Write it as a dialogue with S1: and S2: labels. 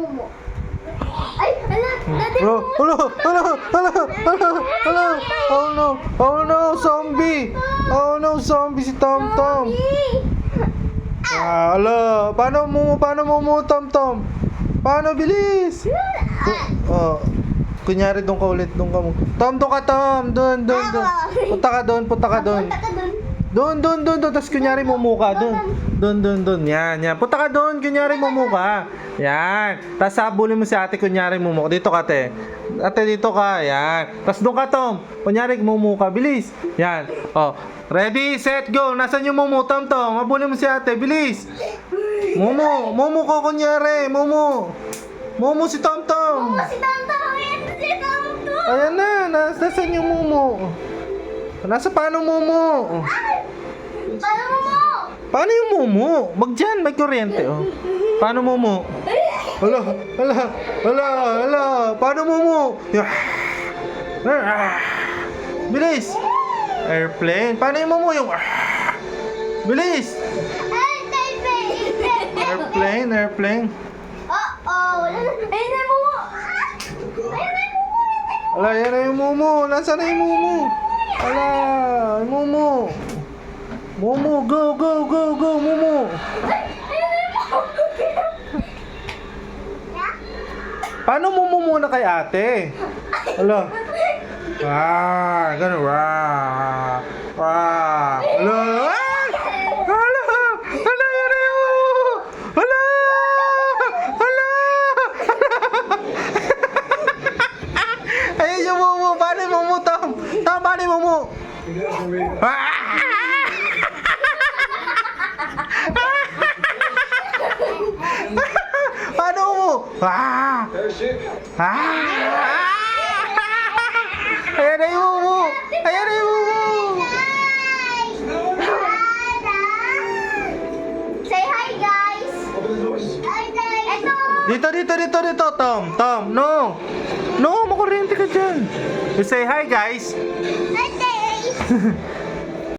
S1: Momo. Ay, hala, dati
S2: Hello, hello, hello, hello, hello, hello. Oh no, oh no, zombie. Oh no, zombie si Tom Tom. Ah, hala, paano mo, Tom Tom? Paano, bilis? Oh, kunyari doon ka ulit, doon ka mo. Tom, doon ka, Tom. Doon. Punta ka doon.
S1: Punta ka dun.
S2: Doon. Tapos kunyari mumuka doon. Doon. Yan. Punta ka doon, kunyari mumuka. Yan. Tapos habulin mo si ate, kunyari mumuka. Dito ka, te. Ate, dito ka. Yan. Tapos doon ka, Tom. Kunyari mumuka. Bilis. Yan. Oh. Ready, set, go. Nasaan yung mumu, Tom? Habulin mo si ate. Bilis. Mumu ko, kunyari. Mumu si Tom.
S1: Si Tonto, si Tonto.
S2: Ayan na. Nasaan yung mumu? Paano mumu?
S1: Paano mo?
S2: Paano yung mumu? Magdiyan, may kuryente, oh. Paano mumu? Hala. Paano mumu? Bilis. Airplane. Paano yung mumu yung... Bilis. Airplane.
S1: Oh, wala na. Ayun na mo.
S2: Ala, yan na yung mumu. Nasaan na yung mumu? Ala, yung mumu. Mumu, go, mumu. Paano mumu muna kay ate? Ala. Ganun. Ala. Yan na yung mumu. Ala. Ayun yung mumu. Paano yung mumu, Tom? Paano yung mumu? Paano mo? Ayan na yung mumu.
S1: Say hi, guys. Ito.
S2: Dito, Tom. No, makuryente ka dyan. You say hi, guys.
S1: Hi, guys.